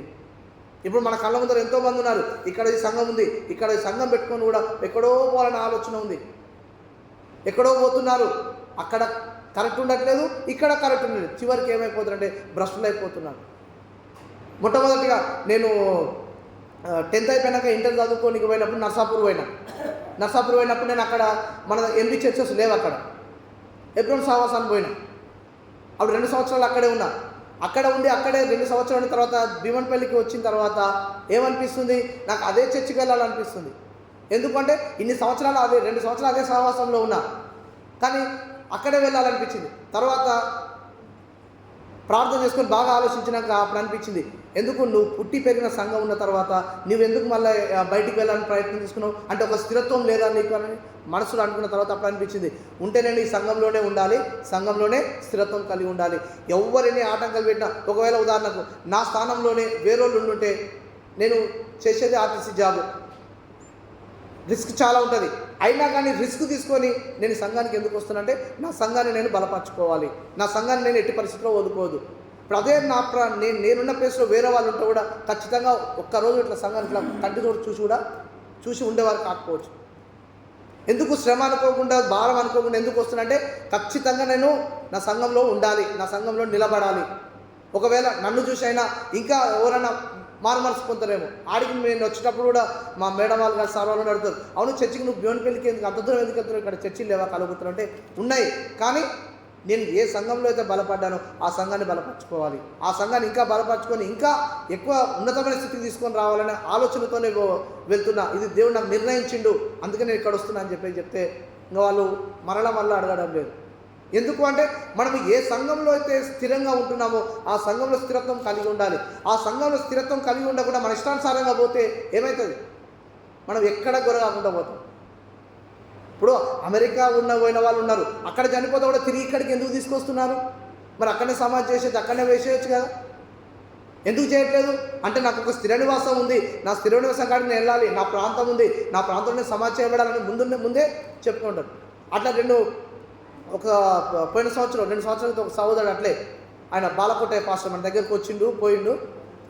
ఇప్పుడు మన కళ్ళ ముందర ఎంతోమంది ఉన్నారు. ఇక్కడ ఈ సంఘం ఉంది, ఇక్కడ ఈ సంఘం పెట్టుకొని కూడా ఎక్కడో పోవాలనే ఆలోచన ఉంది. ఎక్కడో పోతున్నారు, అక్కడ కరెక్ట్ ఉండట్లేదు, ఇక్కడ కరెక్ట్ ఉండలేదు. చివరికి ఏమైపోతుందంటే భ్రష్టులు అయిపోతున్నాను. మొట్టమొదటిగా నేను 10th అయిపోయినాక ఇంటర్ చదువుకోనికి పోయినప్పుడు నర్సాపూర్ పోయినప్పుడు నేను అక్కడ మన ఎంపీ చర్చెస్ లేవు. అక్కడ ఎబ్రోన్ సహవాసాన్ని పోయినా. అప్పుడు 2 సంవత్సరాలు అక్కడే ఉన్నా. అక్కడ ఉండి అక్కడే 2 సంవత్సరాల తర్వాత భీమన్పల్లికి వచ్చిన తర్వాత ఏమనిపిస్తుంది? నాకు అదే చర్చికి వెళ్ళాలనిపిస్తుంది. ఎందుకంటే ఇన్ని సంవత్సరాలు 2 సంవత్సరాలు అదే సహవాసంలో ఉన్నా, కానీ అక్కడే వెళ్ళాలనిపించింది. తర్వాత ప్రార్థన చేసుకొని బాగా ఆలోచించినాక అప్పుడు అనిపించింది, ఎందుకు నువ్వు పుట్టి పెరిగిన సంఘం ఉన్న తర్వాత నువ్వెందుకు మళ్ళీ బయటికి వెళ్ళాలని ప్రయత్నం తీసుకున్నావు? అంటే ఒక స్థిరత్వం లేదా నీకు అని మనసులో అనుకున్న తర్వాత అప్పుడు అనిపించింది, ఉంటే నేను ఈ సంఘంలోనే ఉండాలి, సంఘంలోనే స్థిరత్వం కలిగి ఉండాలి. ఎవరిని ఆటంకాలు పెట్టినా, ఒకవేళ ఉదాహరణకు నా స్థానంలోనే వేరేళ్ళు ఉండుంటే, నేను చేసేది ఆర్టీసీ జాబ్, రిస్క్ చాలా ఉంటుంది. అయినా కానీ రిస్క్ తీసుకొని నేను సంఘానికి ఎందుకు వస్తున్నానంటే నా సంఘాన్ని నేను బలపరచుకోవాలి, నా సంఘాన్ని నేను ఎట్టి పరిస్థితిలో వదులుకోవద్దు. ఇప్పుడు అదే నేనున్న ప్లేస్లో వేరే వాళ్ళు ఉంటే కూడా ఖచ్చితంగా ఒక్కరోజు ఇట్లా సంఘాన్ని ఇట్లా కంటితో చూసి ఉండేవారు కాకపోవచ్చు. ఎందుకు శ్రమ అనుకోకుండా, భారం అనుకోకుండా ఎందుకు వస్తున్నానంటే ఖచ్చితంగా నేను నా సంఘంలో ఉండాలి, నా సంఘంలో నిలబడాలి. ఒకవేళ నన్ను చూసి అయినా ఇంకా ఎవరైనా మనసు పొందలేము. ఆడికి నేను వచ్చేటప్పుడు కూడా మా మేడం వాళ్ళు కానీ సార్ వాళ్ళు అడుగుతారు, అవును చర్చికి నువ్వు భీమన్పల్లికి ఎందుకు అంత దూరం ఎందుకు వెళ్తున్నావు, ఇక్కడ చర్చిలు లేవా కలుగుతున్నావు అంటే ఉన్నాయి. కానీ నేను ఏ సంఘంలో అయితే బలపడ్డానో ఆ సంఘాన్ని బలపరచుకోవాలి, ఆ సంఘాన్ని ఇంకా బలపరచుకొని ఇంకా ఎక్కువ ఉన్నతమైన స్థితికి తీసుకొని రావాలనే ఆలోచనతోనే వెళ్తున్నా. ఇది దేవుడు నాకు నిర్ణయించిండు, అందుకే నేను ఇక్కడ వస్తున్నా అని చెప్తే ఇంకా వాళ్ళు మరలా అడగడం లేదు. ఎందుకు అంటే మనం ఏ సంఘంలో అయితే స్థిరంగా ఉంటున్నామో ఆ సంఘంలో స్థిరత్వం కలిగి ఉండాలి. ఆ సంఘంలో స్థిరత్వం కలిగి ఉండకుండా మన ఇష్టానుసారంగా పోతే ఏమవుతుంది? మనం ఎక్కడ గొరవకుండా పోతాం. ఇప్పుడు అమెరికా పోయిన వాళ్ళు ఉన్నారు, అక్కడ చనిపోతే కూడా తిరిగి ఇక్కడికి ఎందుకు తీసుకొస్తున్నారు? మరి అక్కడనే సమాధి చేసేది, అక్కడనే వేసేయచ్చు కదా, ఎందుకు చేయట్లేదు? అంటే నాకు ఒక స్థిర నివాసం ఉంది, నా స్థిర నివాసం కాడికి నేను వెళ్ళాలి, నా ప్రాంతం ఉంది, నా ప్రాంతంలో సమాధి చేయబడాలని ముందే చెప్పుకుంటారు. అట్లా పోయిన సంవత్సరం 2 సంవత్సరాలతో ఒక సహోదరుడు అట్లే ఆయన బాలకోట పాస్టర్ మన దగ్గరకు పోయిండు.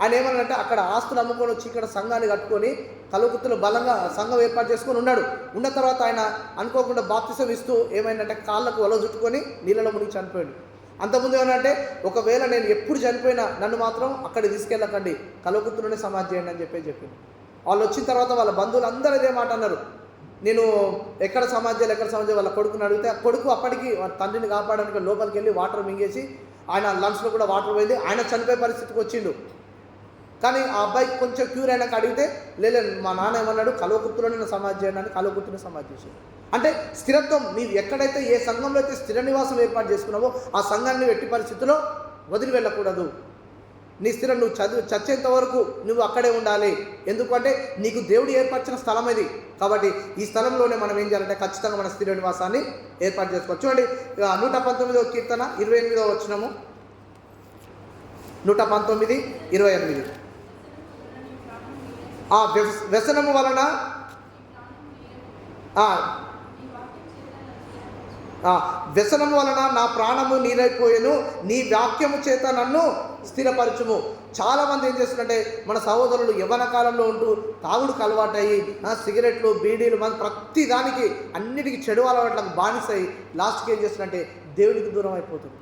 ఆయన ఏమన్నాడంటే అక్కడ ఆస్తులు అమ్ముకొని వచ్చి ఇక్కడ సంఘాన్ని కట్టుకొని కలుగుతులు బలంగా సంఘం ఏర్పాటు చేసుకొని ఉన్నాడు. ఉన్న తర్వాత ఆయన అనుకోకుండా బాప్తిసం ఇస్తూ ఏమైందంటే కాళ్ళకు వల చుట్టుకొని నీళ్ళలో మునిగి చనిపోయాడు. అంతకుముందు ఏమనంటే ఒకవేళ నేను ఎప్పుడు చనిపోయినా నన్ను మాత్రం అక్కడ తీసుకెళ్ళకండి, కలుగుతులోనే సమాధి చేయండి అని చెప్పింది. వాళ్ళు వచ్చిన తర్వాత వాళ్ళ బంధువులు అందరూ ఇదే మాట అన్నారు, నేను ఎక్కడ సమాధి చేయాలి వాళ్ళ కొడుకుని అడిగితే ఆ కొడుకు అప్పటికి తండ్రిని కాపాడడానికి లోపలికి వెళ్ళి వాటర్ మింగేసి ఆయన లంగ్స్లో కూడా వాటర్ పోయింది, ఆయన చనిపోయే పరిస్థితికి వచ్చిండు. కానీ ఆ అబ్బాయికి కొంచెం క్యూర్ అయినాక అడిగితే లేదు మా నాన్న ఏమన్నాడు, కలువకుర్తిలోనే సమాధి చేయండి అని కలువకుర్తిని సమాధి చేశాడు. అంటే స్థిరత్వం, నీవు ఎక్కడైతే ఏ సంఘంలో అయితే స్థిర నివాసం ఏర్పాటు చేసుకున్నావో ఆ సంఘాన్ని ఎట్టి పరిస్థితుల్లో వదిలి వెళ్ళకూడదు. నీ స్థిరం నువ్వు చచ్చేంత వరకు నువ్వు అక్కడే ఉండాలి. ఎందుకంటే నీకు దేవుడు ఏర్పరిచిన స్థలం ఇది. కాబట్టి ఈ స్థలంలోనే మనం ఏం చేయాలంటే ఖచ్చితంగా మన స్థిర నివాసాన్ని ఏర్పాటు చేసుకోవచ్చు. చూడండి 119వ కీర్తన 28వ వచనము, 119:28. ఆ వ్యసనము వలన వ్యసనము వలన నా ప్రాణము నీరైపోయేను, నీ వాక్యము చేత నన్ను స్థిరపరచుము. చాలామంది ఏం చేస్తున్నారంటే మన సహోదరులు యవ్వన కాలంలో ఉంటూ తాగుడుకు అలవాటయ్యి సిగరెట్లు బీడీలు ప్రతి దానికి అన్నిటికీ చెడు అలవాట్లకు బానిసై లాస్ట్కి ఏం చేస్తున్నారంటే దేవుడికి దూరం అయిపోతుంది.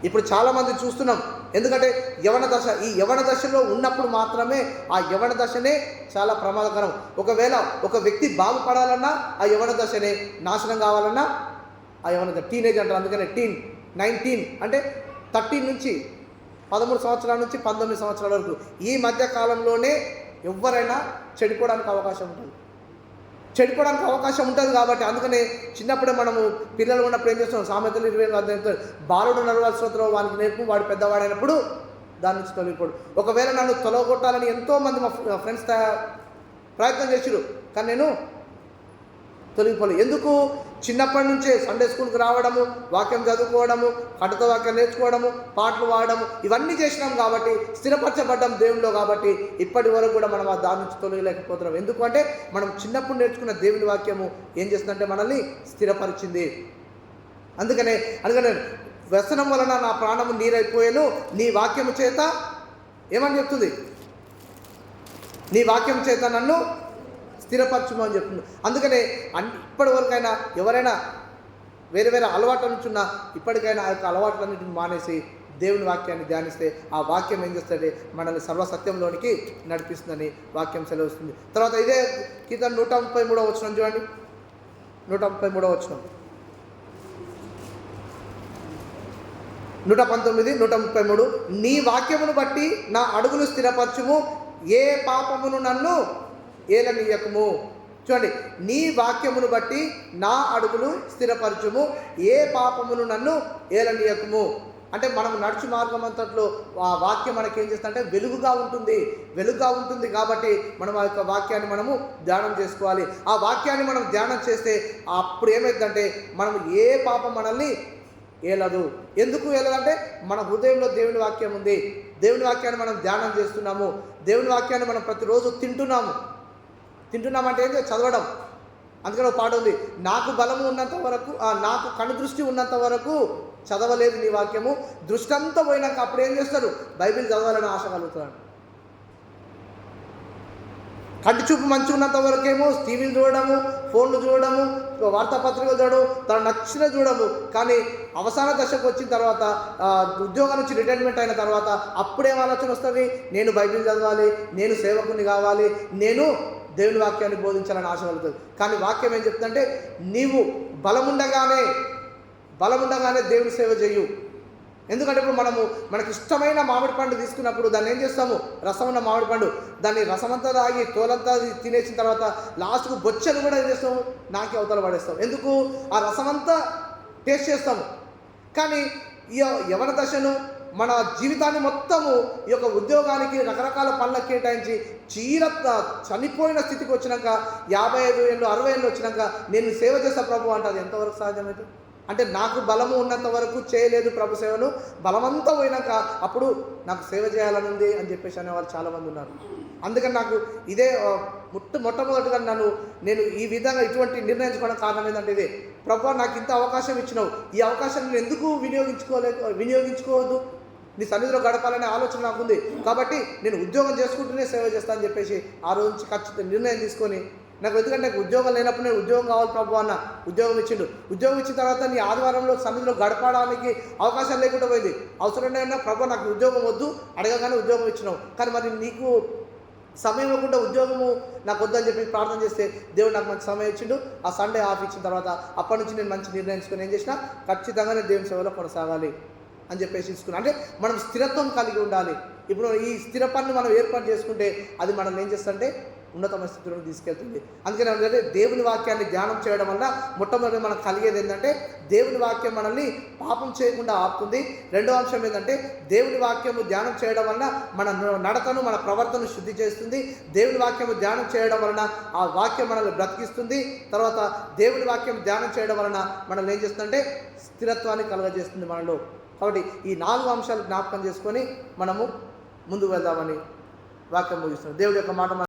ఇప్పుడు చాలామంది చూస్తున్నాం. ఎందుకంటే యవన దశ, ఈ యవన దశలో ఉన్నప్పుడు మాత్రమే ఆ యవన దశనే చాలా ప్రమాదకరం. ఒకవేళ ఒక వ్యక్తి బాగుపడాలన్నా ఆ యవన దశనే, నాశనం కావాలన్నా ఆ యవన టీనేజ్ అంటారు. అందుకనే 19 అంటే 13 నుంచి 13 సంవత్సరాల నుంచి 19 సంవత్సరాల వరకు ఈ మధ్య కాలంలోనే ఎవరైనా చెడిపోవడానికి అవకాశం ఉంటుంది. కాబట్టి అందుకనే చిన్నప్పుడే మనము పిల్లలు ఉన్నప్పుడు ఏం చేస్తాం, సామెతలు 20 బాలుడు నడవాల్సిన వానికి నేర్పు, వాడు పెద్దవాడైనప్పుడు దాని నుంచి తొలగిపోడు. ఒకవేళ నన్ను తొలగొట్టాలని ఎంతోమంది మా ఫ్రెండ్స్ ప్రయత్నం చేసిరు, కానీ నేను తొలగిపోలేదు. ఎందుకు? చిన్నప్పటి నుంచే సండే స్కూల్కి రావడము, వాక్యం చదువుకోవడము, కడత వాక్యం నేర్చుకోవడము, పాటలు పాడము, ఇవన్నీ చేసినాం కాబట్టి స్థిరపరచబడ్డాం దేవునిలో. కాబట్టి ఇప్పటి వరకు కూడా మనం ఆ దాని నుంచి తొలగలేకపోతున్నాం. ఎందుకంటే మనం చిన్నప్పుడు నేర్చుకున్న దేవుని వాక్యము ఏం చేస్తుందంటే మనల్ని స్థిరపరిచింది. అందుకనే వ్యసనం వలన నా ప్రాణము నీరైపోయాను, నీ వాక్యము చేత ఏమని చెప్తుంది, నీ వాక్యం చేత నన్ను స్థిరపరచుము అని చెప్తుంది. అందుకనే ఇప్పటి వరకైనా ఎవరైనా వేరే అలవాట్ల నుంచి ఉన్నా ఇప్పటికైనా ఆ యొక్క అలవాట్లన్నింటిని మానేసి దేవుని వాక్యాన్ని ధ్యానిస్తే ఆ వాక్యం ఏం చేస్తుంది, మనల్ని సర్వసత్యంలోనికి నడిపిస్తుందని వాక్యం సెలవుస్తుంది. తర్వాత ఇదే కీర్తన 133వ వచనం చూడండి, 133వ వచనం, 119, 133. నీ వాక్యమును బట్టి నా అడుగులు స్థిరపరచుము, ఏ పాపమును నన్ను ఏలనీయకము. చూడండి, నీ వాక్యమును బట్టి నా అడుగులు స్థిరపరచుము, ఏ పాపమును నన్ను ఏలనీయకము. అంటే మనం నడుచు మార్గం అంతట్లో ఆ వాక్యం మనకి ఏం చేస్తుందంటే వెలుగుగా ఉంటుంది కాబట్టి మనం ఆ యొక్క వాక్యాన్ని మనము ధ్యానం చేసుకోవాలి. ఆ వాక్యాన్ని మనం ధ్యానం చేస్తే అప్పుడు ఏమైందంటే మనం ఏ పాపం మనల్ని ఏలదు. ఎందుకు ఏలదంటే మన హృదయంలో దేవుని వాక్యం ఉంది. దేవుని వాక్యాన్ని మనం ధ్యానం చేస్తున్నాము. దేవుని వాక్యాన్ని మనం ప్రతిరోజు తింటున్నామంటే ఏంటో చదవడం. అందుకని ఒక పాట ఉంది, నాకు బలము ఉన్నంత వరకు, నాకు కను దృష్టి ఉన్నంత వరకు చదవలేదు నీ వాక్యము, దృష్టి అంతా పోయినాక అప్పుడు ఏం చేస్తారు, బైబిల్ చదవాలని ఆశ కలుగుతాడు. కంటి చూపు మంచి ఉన్నంత వరకేమో టీవీలు చూడడము, ఫోన్లు చూడడము, వార్తాపత్రికలు చూడడం, తను నచ్చిన చూడము. కానీ అవసాన దశకు వచ్చిన తర్వాత, ఉద్యోగం నుంచి రిటైర్మెంట్ అయిన తర్వాత అప్పుడేం ఆలోచన వస్తుంది, నేను బైబిల్ చదవాలి, నేను సేవకుని కావాలి, నేను దేవుని వాక్యాన్ని బోధించాలని ఆశ కలుగుతుంది. కానీ వాక్యం ఏం చెప్తుందంటే నీవు బలముండగానే దేవుని సేవ చేయు. ఎందుకంటే ఇప్పుడు మనకి ఇష్టమైన మామిడి పండు తీసుకున్నప్పుడు దాన్ని ఏం చేస్తాము, రసం ఉన్న మామిడి పండు, దాన్ని రసమంతా తాగి తోలంతా తినేసిన తర్వాత లాస్ట్కు బొచ్చను కూడా ఏం చేస్తాము, నాకి అవతల పడేస్తాం. ఎందుకు? ఆ రసమంతా టేస్ట్ చేస్తాము. కానీ ఈ యవన దశను మన జీవితాన్ని మొత్తము ఈ యొక్క ఉద్యోగానికి రకరకాల పనులకు కేటాయించి చనిపోయిన స్థితికి వచ్చినాక 55 ఏళ్ళు 60 ఏళ్ళు వచ్చినాక నేను సేవ చేస్తా ప్రభు అంటే అది ఎంతవరకు సాధ్యమైతే? అంటే నాకు బలము ఉన్నంత వరకు చేయలేదు ప్రభు సేవను, బలమంతా పోయినాక అప్పుడు నాకు సేవ చేయాలని ఉంది అని చెప్పేసి అనేవాళ్ళు చాలామంది ఉన్నారు. అందుకని నాకు ఇదే మొట్టమొదటిగా నేను ఈ విధంగా ఇటువంటి నిర్ణయించుకోవడం కారణం ఏంటంటే ఇదే, ప్రభు నాకు ఇంత అవకాశం ఇచ్చినావు, ఈ అవకాశాన్ని నేను ఎందుకు వినియోగించుకోవద్దు? నీ సన్నిధిలో గడపాలనే ఆలోచన నాకుంది, కాబట్టి నేను ఉద్యోగం చేసుకుంటూనే సేవ చేస్తాను అని చెప్పేసి ఆ రోజు నుంచి ఖచ్చితంగా నిర్ణయం తీసుకొని, నాకు ఎందుకంటే నాకు ఉద్యోగం లేనప్పుడు నేను ఉద్యోగం కావాలి ప్రభు అన్న, ఉద్యోగం ఇచ్చిండు. ఉద్యోగం ఇచ్చిన తర్వాత నీ ఆదివారంలో సన్నిధిలో గడపడానికి అవకాశం లేకుండా పోయింది. అవసరమైనా ప్రభు నాకు ఉద్యోగం వద్దు, అడగగానే ఉద్యోగం ఇచ్చినావు, కానీ మరి నీకు సమయం ఇవ్వకుండా ఉద్యోగము నాకు వద్దని చెప్పి ప్రార్థన చేస్తే దేవుడు నాకు మంచి సమయం ఇచ్చిండు. ఆ సండే ఆఫ్ ఇచ్చిన తర్వాత అప్పటి నుంచి నేను మంచి నిర్ణయించుకొని ఏం చేసినా, ఖచ్చితంగా నేను దేవుని సేవలో కొనసాగాలి అని చెప్పేసి తీసుకున్నాను. అంటే మనం స్థిరత్వం కలిగి ఉండాలి. ఇప్పుడు ఈ స్థిర పనిని మనం ఏర్పాటు చేసుకుంటే అది మనం ఏం చేస్తుంటే ఉన్నతమైన స్థితిలోకి తీసుకెళ్తుంది. అందుకని ఏంటంటే దేవుని వాక్యాన్ని ధ్యానం చేయడం వల్ల మొట్టమొదటి మనకు కలిగేది ఏంటంటే దేవుని వాక్యం మనల్ని పాపం చేయకుండా ఆపుతుంది. రెండవ అంశం ఏంటంటే దేవుని వాక్యము ధ్యానం చేయడం వలన మన నడతను, మన ప్రవర్తనను శుద్ధి చేస్తుంది. దేవుని వాక్యము ధ్యానం చేయడం వలన ఆ వాక్యం మనల్ని బ్రతికిస్తుంది. తర్వాత దేవుని వాక్యం ధ్యానం చేయడం వలన మనల్ని ఏం చేస్తుందంటే స్థిరత్వాన్ని కలుగజేస్తుంది మనలో. కాబట్టి ఈ 4 అంశాలు జ్ఞాపకం చేసుకొని మనము ముందుకు వెళ్దామని వాక్యం ముగిస్తున్నాం. దేవుడి యొక్క మాట